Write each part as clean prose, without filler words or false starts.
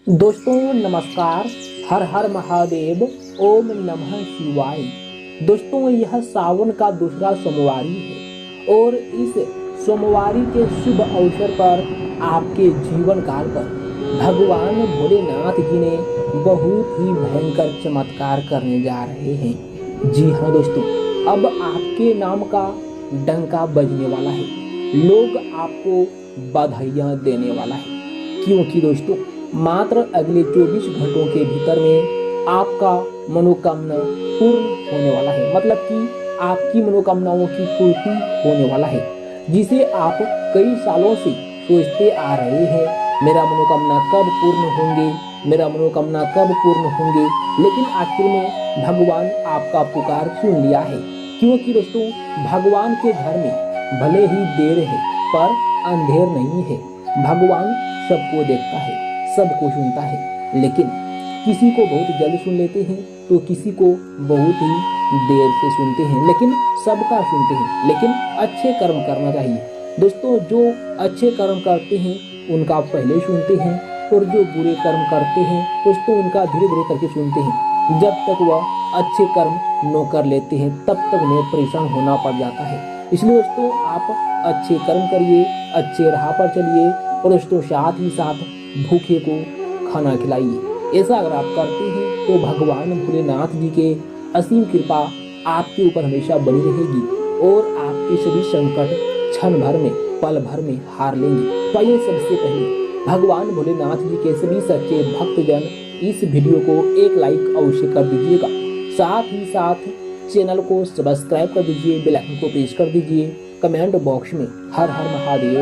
दोस्तों नमस्कार। हर हर महादेव। ओम नमः शिवाय। दोस्तों यह सावन का दूसरा सोमवारी है और इस सोमवारी के शुभ अवसर पर आपके जीवन काल पर भगवान भोलेनाथ जी ने बहुत ही भयंकर चमत्कार करने जा रहे हैं। जी हाँ दोस्तों, अब आपके नाम का डंका बजने वाला है। लोग आपको बधाइयाँ देने वाला है, क्योंकि दोस्तों मात्र अगले 24 घंटों के भीतर में आपका मनोकामना पूर्ण होने वाला है। मतलब कि आपकी मनोकामनाओं की पूर्ति होने वाला है, जिसे आप कई सालों से सोचते आ रहे हैं, मेरा मनोकामना कब पूर्ण होंगे, मेरा मनोकामना कब पूर्ण होंगे। लेकिन आखिर में भगवान आपका पुकार सुन लिया है, क्योंकि दोस्तों भगवान के घर में भले ही देर है पर अंधेर नहीं है। भगवान सबको देखता है, सबको सुनता है, लेकिन किसी को बहुत जल्द सुन लेते हैं तो किसी को बहुत ही देर से सुनते हैं, लेकिन सबका सुनते हैं। लेकिन अच्छे कर्म करना चाहिए दोस्तों। जो अच्छे कर्म करते हैं उनका पहले सुनते हैं, और जो बुरे कर्म करते हैं दोस्तों उनका धीरे धीरे करके सुनते हैं। जब तक वह अच्छे कर्म न कर लेते हैं तब तक उन्हें परेशान होना पड़ जाता है। इसलिए दोस्तों आप अच्छे कर्म करिए, अच्छे राह पर चलिए, और दोस्तों साथ ही साथ भूखे को खाना खिलाइए। ऐसा अगर आप करते हैं तो भगवान भोलेनाथ जी के असीम कृपा आपके ऊपर हमेशा बनी रहेगी और आपके सभी संकट क्षण भर में, पल भर में हार लेंगे। तो आइए सबसे पहले भगवान भोलेनाथ जी के सभी सच्चे भक्तजन इस वीडियो को एक लाइक अवश्य कर दीजिएगा। साथ ही साथ चैनल को सब्सक्राइब कर दीजिए, बेल आइकन को प्रेस कर दीजिए। कमेंट बॉक्स में हर हर महादेव,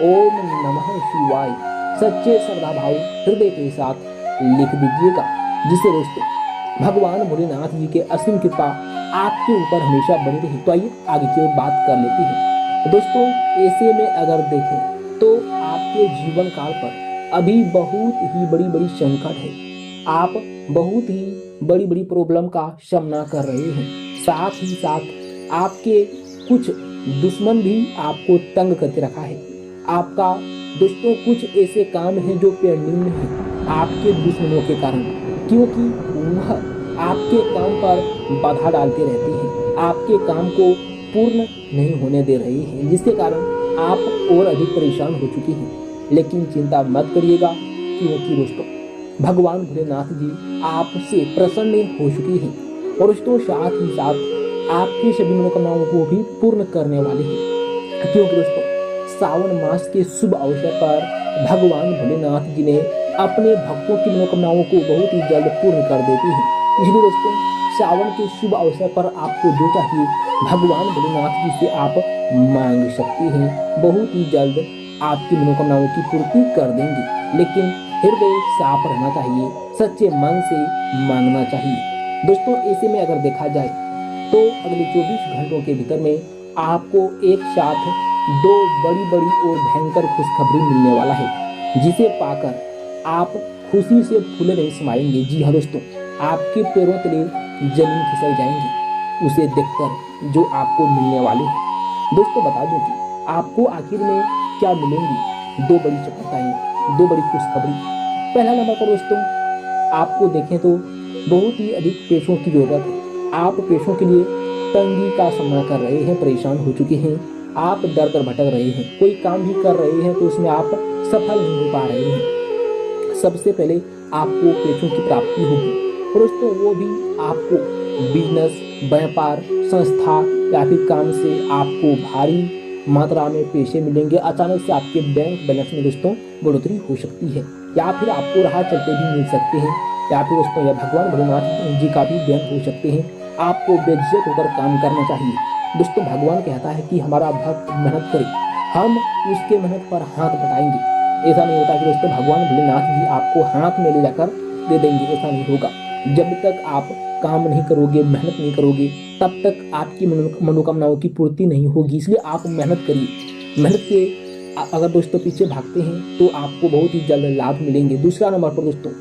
ओम नमः शिवाय सच्चे श्रद्धा भाव हृदय के साथ लिख दीजिएगा, जिससे दोस्तों भगवान भोलेनाथ जी के असीम कृपा आपके ऊपर हमेशा बनी रही। तो आइए आगे की ओर बात कर लेते हैं। दोस्तों ऐसे में अगर देखें तो आपके जीवन काल पर अभी बहुत ही बड़ी बड़ी संकट है। आप बहुत ही बड़ी बड़ी प्रॉब्लम का सामना कर रहे हैं। साथ ही साथ आपके कुछ दुश्मन भी आपको तंग करके रखा है। आपका दोस्तों कुछ ऐसे काम हैं जो पेंडिंग में हैं आपके दुश्मनों के कारण, क्योंकि वह आपके काम पर बाधा डालते रहते हैं, आपके काम को पूर्ण नहीं होने दे रहे हैं, जिसके कारण आप और अधिक परेशान हो चुके हैं। लेकिन चिंता मत करिएगा, क्योंकि दोस्तों भगवान भोलेनाथ जी आपसे प्रसन्न हो चुके हैं, और दोस्तों साथ ही साथ आपकी सभी मनोकामनाओं को भी पूर्ण करने वाले हैं। क्योंकि दोस्तों सावन मास के शुभ अवसर पर भगवान भोलेनाथ जी ने अपने भक्तों की मनोकामनाओं को बहुत ही जल्द पूर्ण कर देते हैं। इसलिए दोस्तों सावन के शुभ अवसर पर आपको जो चाहिए भगवान भोलेनाथ जी से आप मांग सकते हैं। बहुत ही जल्द आपकी मनोकामनाओं की पूर्ति कर देंगे, लेकिन हृदय साफ रहना चाहिए, सच्चे मन से मांगना चाहिए। दोस्तों ऐसे में अगर देखा जाए तो अगले 24 घंटों के भीतर में आपको एक साथ दो बड़ी बड़ी और भयंकर खुशखबरी मिलने वाला है, जिसे पाकर आप खुशी से फूले नहीं समाएंगे। जी हाँ दोस्तों, आपके पैरों तले जमीन खिसक जाएंगी उसे देखकर जो आपको मिलने वाली है। दोस्तों बता दूं कि आपको आखिर में क्या मिलेंगी। दो बड़ी सफलताएं, दो बड़ी खुशखबरी। पहला नंबर पर दोस्तों आपको देखें तो बहुत ही अधिक पैसों की जरूरत है। आप पैसों के लिए तंगी का सामना कर रहे हैं, परेशान हो चुके हैं, आप दर दर भटक रहे हैं, कोई काम भी कर रहे हैं तो उसमें आप सफल नहीं हो पा रहे हैं। सबसे पहले आपको पैसों की प्राप्ति होगी, और दोस्तों वो भी आपको बिजनेस, व्यापार, संस्था या फिर काम से आपको भारी मात्रा में पैसे मिलेंगे। अचानक से आपके बैंक बैलेंस में दोस्तों बढ़ोतरी हो सकती है, या फिर आपको राह चलते भी मिल सकते हैं, या फिर दोस्तों यह भगवान भोलेनाथ जी का भी देन हो सकते हैं। आपको बेझिझक होकर काम करना चाहिए। दोस्तों भगवान कहता है कि हमारा भक्त मेहनत करे, हम उसके मेहनत पर हाथ बटाएंगे। ऐसा नहीं होता कि दोस्तों भगवान भोलेनाथ जी आपको हाथ में ले जाकर दे देंगे, ऐसा नहीं होगा। जब तक आप काम नहीं करोगे, मेहनत नहीं करोगे, तब तक आपकी मनोकामनाओं की पूर्ति नहीं होगी। इसलिए आप मेहनत करिए। मेहनत के अगर दोस्तों पीछे भागते हैं तो आपको बहुत ही जल्द लाभ मिलेंगे। दूसरा नंबर पर दोस्तों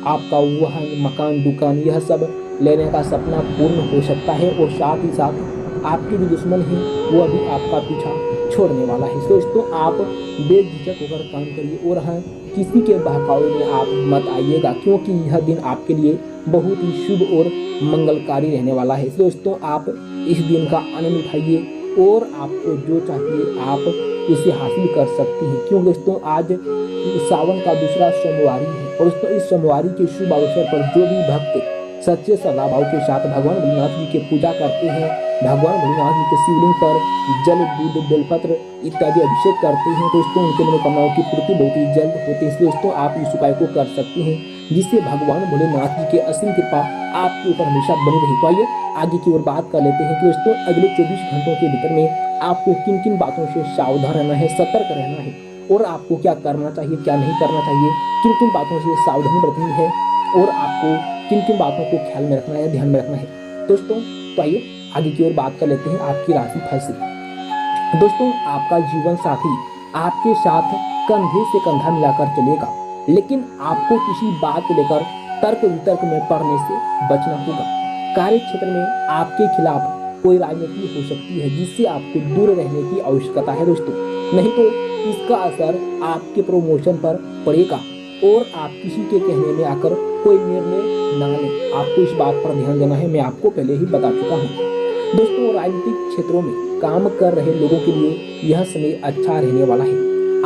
आपका वाहन, मकान, दुकान यह सब लेने का सपना पूर्ण हो सकता है, और साथ ही साथ आपके जो दुश्मन हैं वो अभी आपका पीछा छोड़ने वाला है। दोस्तों आप बेझिझक होकर काम करिए, और हाँ किसी के बहकावे में आप मत आइएगा, क्योंकि यह दिन आपके लिए बहुत ही शुभ और मंगलकारी रहने वाला है। दोस्तों, आप इस दिन का आनंद उठाइए और आपको जो चाहिए आप उसे हासिल कर सकती हैं। क्यों दोस्तों, आज सावन का दूसरा सोमवारी है और दोस्तों इस सोमवारी के शुभ अवसर पर जो भी भक्त सच्चे श्रद्धा भाव के साथ भगवान भोलेनाथ जी की पूजा करते हैं, भगवान भोलेनाथ जी के शिवलिंग पर जल, दूध, बेलपत्र इत्यादि अभिषेक करते हैं, दोस्तों उनके मनोकामनाओं की पूर्ति बहुत ही जल्द होती है। इसलिए दोस्तों आप इस उपाय को कर सकते हैं, जिससे भगवान भोलेनाथ जी के असीम कृपा आपके ऊपर हमेशा बनी रही। तो आइए आगे की ओर बात कर लेते हैं कि दोस्तों अगले 24 घंटों के भीतर में आपको किन किन बातों से सावधान रहना है, सतर्क रहना है और आपको क्या करना चाहिए, क्या नहीं करना चाहिए, किन किन बातों से सावधानी बरतनी है और आपको किन किन बातों को ख्याल में रखना है, ध्यान में रखना है। दोस्तों तो आइए आगे की ओर बात कर लेते हैं आपकी राशि फल से। दोस्तों, आपका जीवन साथी आपके साथ कंधे से कंधा मिलाकर चलेगा, लेकिन आपको किसी बात को लेकर तर्क वितर्क में पड़ने से बचना होगा। कार्य क्षेत्र में आपके खिलाफ कोई राजनीति हो सकती है, जिससे आपको दूर रहने की आवश्यकता है दोस्तों, नहीं तो इसका असर आपके प्रमोशन पर पड़ेगा और आप किसी के कहने में आकर कोई निर्णय ना लें। आपको इस बात पर ध्यान देना है, मैं आपको पहले ही बता चुका हूँ। दोस्तों, राजनीतिक क्षेत्रों में काम कर रहे लोगों के लिए यह समय अच्छा रहने वाला है।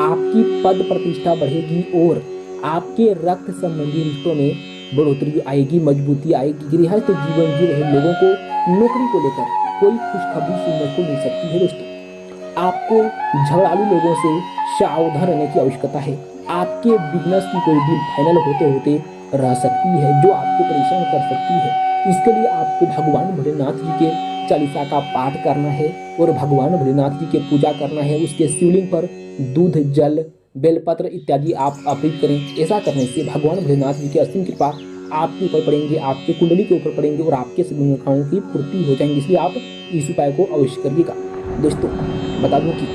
आपकी पद प्रतिष्ठा बढ़ेगी और आपके रक्त संबंधी रिश्तों में बढ़ोतरी आएगी, मजबूती आएगी। गृहस्थ जीवन जी रहे लोगों को नौकरी को लेकर कोई खुशखबरी सुनने को मिल सकती है। दोस्तों, आपको झगड़ालू लोगों से सावधान रहने की आवश्यकता है। आपके बिजनेस की कोई डील फाइनल होते होते रह सकती है, जो आपको परेशान कर सकती है। इसके लिए आपको भगवान भोलेनाथ जी के चालीसा का पाठ करना है और भगवान भोलेनाथ जी की पूजा करना है। उसके शिवलिंग पर दूध, जल, बेलपत्र इत्यादि आप अर्पित करें। ऐसा करने से भगवान भोलेनाथ जी की असीम कृपा आपके ऊपर पड़ेंगे, आपके कुंडली के ऊपर पड़ेंगे और आपके सभी मनोकामनाओं की पूर्ति हो जाएंगी। इसलिए आप इस उपाय को अवश्य करिएगा। दोस्तों, बता दूं कि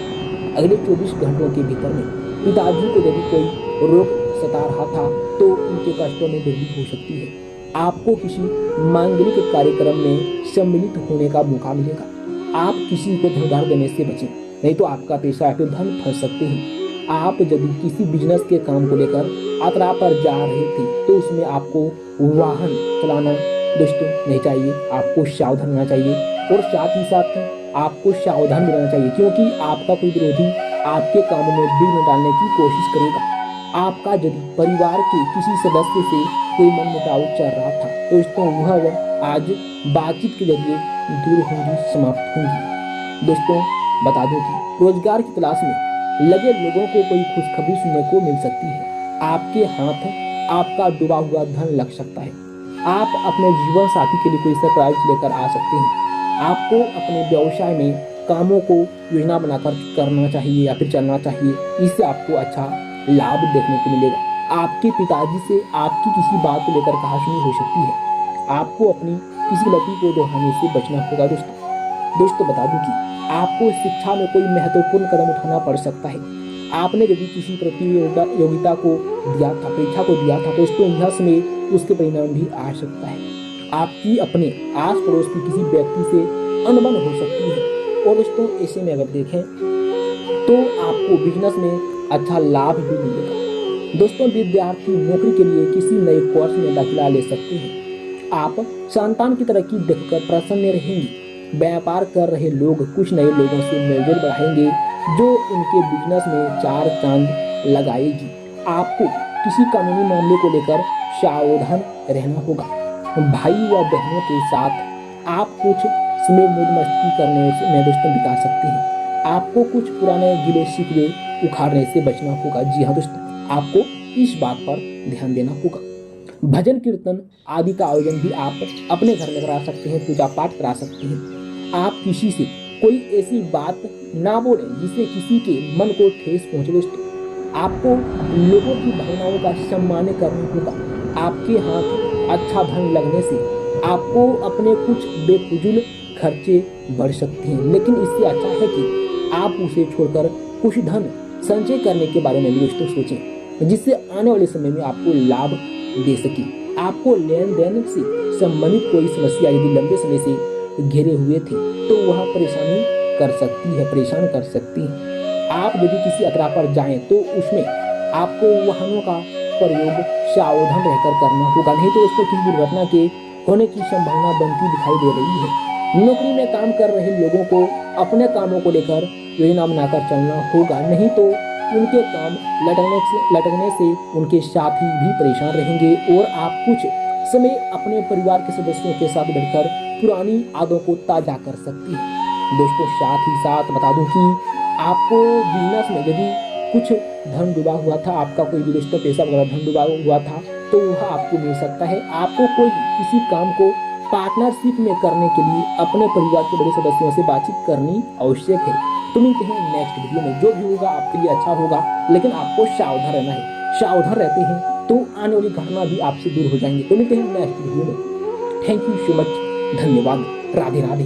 अगले 24 घंटों के भीतर में पिताजी को यदि कोई रोग सता रहा था तो उनके कष्टों में वृद्धि हो सकती है। आपको किसी मांगलिक कार्यक्रम में सम्मिलित होने का मौका मिलेगा। आप किसी को धोखा देने से बचें, नहीं तो आपका पैसा या फिर धन फंस सकते हैं। आप यदि किसी बिजनेस के काम को लेकर यात्रा पर जा रहे थे तो उसमें आपको वाहन चलाना दोस्तों नहीं चाहिए, आपको सावधान रहना चाहिए और साथ ही साथ आपको सावधान रहना चाहिए, क्योंकि आपका कोई विरोधी आपके काम में विघ्न डालने की कोशिश करेगा। आपका यदि परिवार के किसी सदस्य से कोई मनमुटाव चल रहा था तो दोस्तों वह आज बातचीत के जरिए दूर होंगी, समाप्त होंगी। दोस्तों, बता दूं कि रोजगार की तलाश में लगे लोगों को कोई खुशखबरी सुनने को मिल सकती है। आपके हाथ आपका डूबा हुआ धन लग सकता है। आप अपने जीवन साथी के लिए कोई सरप्राइज लेकर आ सकते हैं। आपको अपने व्यवसाय में कामों को योजना बनाकर करना चाहिए या फिर चलना चाहिए, इससे आपको अच्छा लाभ देखने को मिलेगा। आपके पिताजी से आपकी किसी बात को लेकर कहासुनी हो सकती है। आपको अपनी किसी गलती को दोहराने से बचना होगा। दोस्तों, बता दूं कि आपको शिक्षा में कोई महत्वपूर्ण कदम उठाना पड़ सकता है। आपने यदि किसी प्रतियोगिता को दिया था, परीक्षा को दिया था, तो दोस्तों यह समय उसके परिणाम भी आ सकता है। आपकी अपने आस पड़ोस की किसी व्यक्ति से अनबन हो सकती है और दोस्तों ऐसे में अगर देखें तो आपको बिजनेस में अच्छा लाभ भी मिलेगा। दोस्तों, विद्यार्थी नौकरी के लिए किसी नए कोर्स में दाखिला ले सकते हैं। आप संतान की तरक्की देखकर प्रसन्न रहेंगे। व्यापार कर रहे लोग कुछ नए लोगों से मेलजोल बढ़ाएंगे, जो उनके बिजनेस में चार चांद लगाएगी। आपको किसी कानूनी मामले को लेकर सावधान रहना होगा। भाई व बहनों के साथ आप कुछ समय मौज मस्ती करने में दोस्तों बिता सकते हैं। आपको कुछ पुराने गिले शिकवे उखाड़ने से बचना होगा। जी हाँ दोस्तों, आपको इस बात पर ध्यान देना होगा। भजन कीर्तन आदि का आयोजन भी आप अपने घर में करा सकते हैं, पूजा पाठ करा सकते हैं। आप किसी से कोई ऐसी बात ना बोलें जिससे किसी के मन को ठेस पहुंचे। दोस्तों, आपको लोगों की भावनाओं का सम्मान करना होगा। आपके हाथ अच्छा धन लगने से आपको अपने कुछ बेफिजूल खर्चे बढ़ सकते हैं, लेकिन इससे अच्छा है कि आप उसे छोड़कर कुछ धन संचय करने के बारे में भी दोस्तों सोचें, जिससे आने वाले समय में आपको लाभ दे सके। आपको लेन देन से संबंधित कोई समस्या यदि लंबे समय से घेरे हुए थे तो वह परेशान कर सकती है। आप यदि किसी यात्रा पर जाएं तो उसमें आपको वाहनों का प्रयोग सावधान रहकर करना होगा, नहीं तो इसमें किसी दुर्घटना के होने की संभावना बनती दिखाई दे रही है। नौकरी में काम कर रहे लोगों को अपने कामों को लेकर योजना बनाकर चलना होगा, नहीं तो उनके काम लटकने से उनके साथी भी परेशान रहेंगे और आप कुछ समय अपने परिवार के सदस्यों के साथ बैठकर पुरानी यादों को ताजा कर सकती है। दोस्तों, साथ ही साथ बता दूं कि आपको बिजनेस में यदि कुछ धन डूबा हुआ था, आपका कोई विदेश का पैसा वगैरह धन डूबा हुआ था, तो वह आपको मिल सकता है। आपको कोई किसी काम को पार्टनरशिप में करने के लिए अपने परिवार के बड़े सदस्यों से बातचीत करनी आवश्यक है। तो मिलते हैं नेक्स्ट वीडियो में। जो भी होगा आपके लिए अच्छा होगा, लेकिन आपको सावधान रहना है। सावधान रहते हैं तो आने वाली घटना भी आपसे दूर हो जाएंगे। तो मिलते हैं नेक्स्ट वीडियो में। Thank you so much. धन्यवाद। राधे राधे।